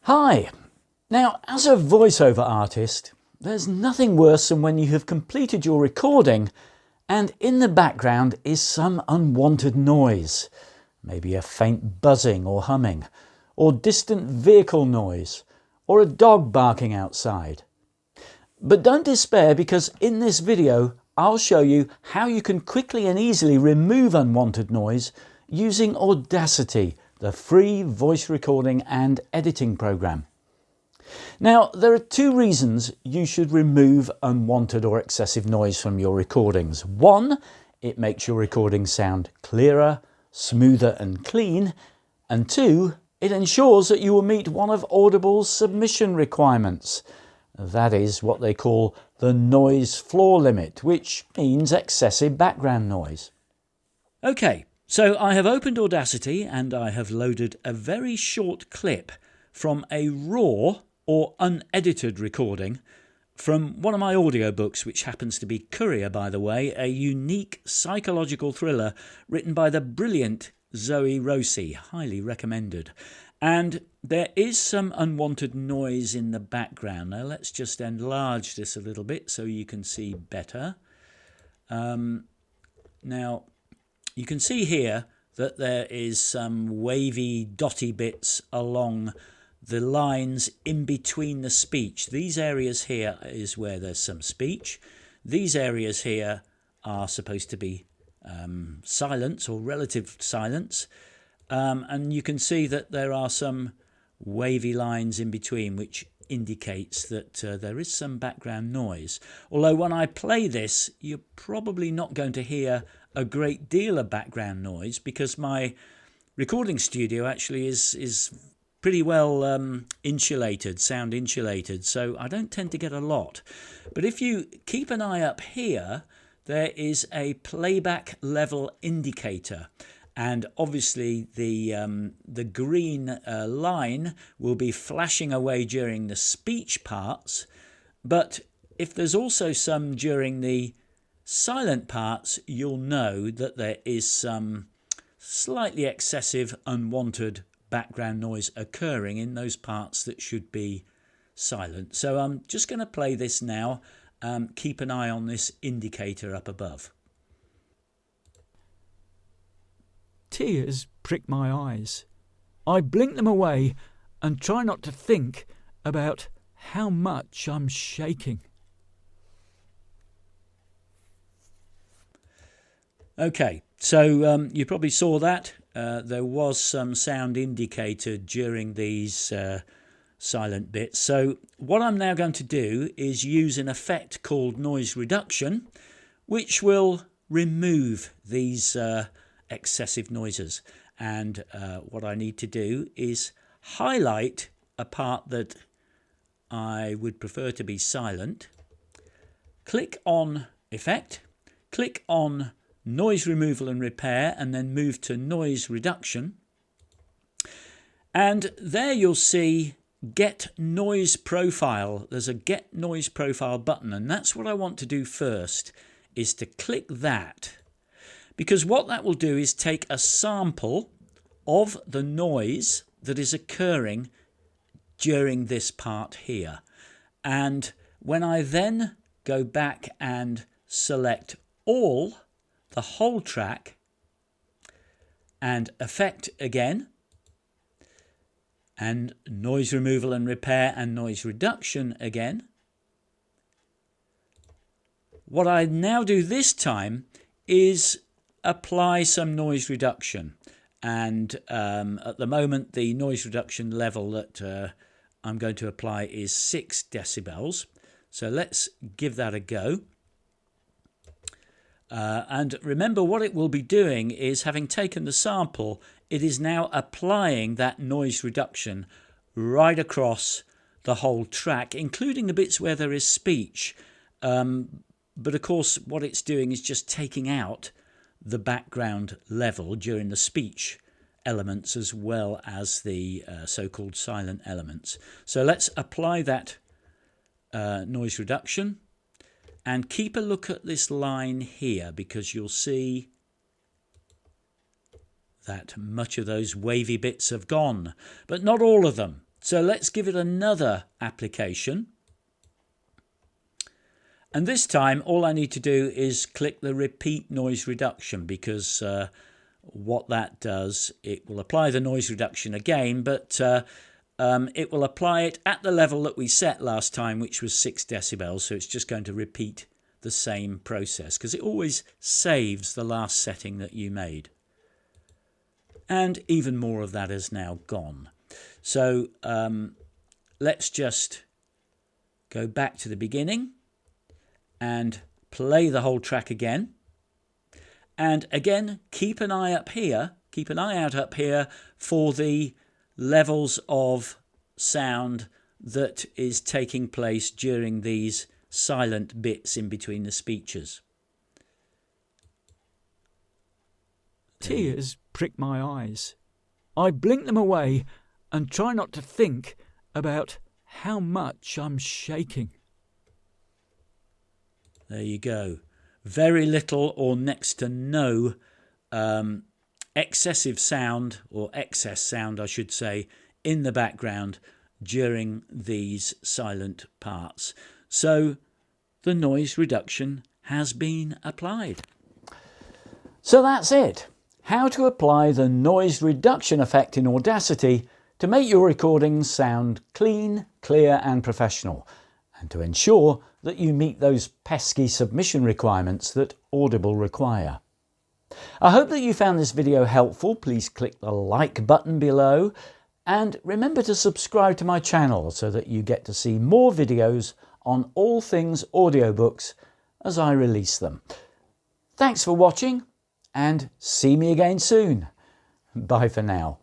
Hi! Now, as a voiceover artist, there's nothing worse than when you have completed your recording and in the background is some unwanted noise, maybe a faint buzzing or humming, or distant vehicle noise, or a dog barking outside. But don't despair, because in this video I'll show you how you can quickly and easily remove unwanted noise using Audacity, the free voice recording and editing program. Now, there are two reasons you should remove unwanted or excessive noise from your recordings. One, it makes your recordings sound clearer, smoother and clean. And two, it ensures that you will meet one of Audible's submission requirements. That is what they call the noise floor limit, which means excessive background noise. Okay, so I have opened Audacity and I have loaded a very short clip from a raw or unedited recording from one of my audiobooks, which happens to be Courier, by the way, a unique psychological thriller written by the brilliant Zoe Rossi, highly recommended. And there is some unwanted noise in the background. Now let's just enlarge this a little bit so you can see better. Now you can see here that there is some wavy dotty bits along the lines in between the speech. These areas here is where there's some speech. These areas here are supposed to be silence or relative silence. And you can see that there are some wavy lines in between, which indicates that there is some background noise. Although when I play this, you're probably not going to hear a great deal of background noise, because my recording studio actually is pretty well insulated, sound insulated, so I don't tend to get a lot. But if you keep an eye up here, there is a playback level indicator. And obviously the green line will be flashing away during the speech parts. But if there's also some during the silent parts, you'll know that there is some slightly excessive unwanted background noise occurring in those parts that should be silent. So I'm just going to play this now. Keep an eye on this indicator up above. Tears prick my eyes. I blink them away and try not to think about how much I'm shaking. Okay, so you probably saw that. There was some sound indicated during these silent bits. So what I'm now going to do is use an effect called noise reduction, which will remove these excessive noises. And what I need to do is highlight a part that I would prefer to be silent, click on Effect, click on Noise Removal and Repair, and then move to Noise Reduction. And there you'll see Get Noise Profile. There's a Get Noise Profile button, and that's what I want to do first, is to click that. Because what that will do is take a sample of the noise that is occurring during this part here. And when I then go back and select all, the whole track, and Effect again, and Noise Removal and Repair and Noise Reduction again, what I now do this time is apply some noise reduction. And at the moment the noise reduction level that I'm going to apply is 6 decibels. So let's give that a go. And remember, what it will be doing is, having taken the sample, it is now applying that noise reduction right across the whole track, including the bits where there is speech. But of course what it's doing is just taking out the background level during the speech elements as well as the so-called silent elements. So let's apply that noise reduction and keep a look at this line here, because you'll see that much of those wavy bits have gone, but not all of them. So let's give it another application. And this time all I need to do is click the repeat noise reduction, because what that does, it will apply the noise reduction again, but it will apply it at the level that we set last time, which was 6 decibels. So it's just going to repeat the same process, because it always saves the last setting that you made. And even more of that is now gone. So let's just go back to the beginning and play the whole track again. And again, keep an eye out up here for the levels of sound that is taking place during these silent bits in between the speeches. Tears prick my eyes. I blink them away and try not to think about how much I'm shaking. There you go. Very little or next to no excessive sound, or excess sound I should say, in the background during these silent parts. So the noise reduction has been applied. So that's it. How to apply the noise reduction effect in Audacity to make your recordings sound clean, clear and professional, and to ensure that you meet those pesky submission requirements that Audible require. I hope that you found this video helpful. Please click the like button below and remember to subscribe to my channel so that you get to see more videos on all things audiobooks as I release them. Thanks for watching and see me again soon. Bye for now.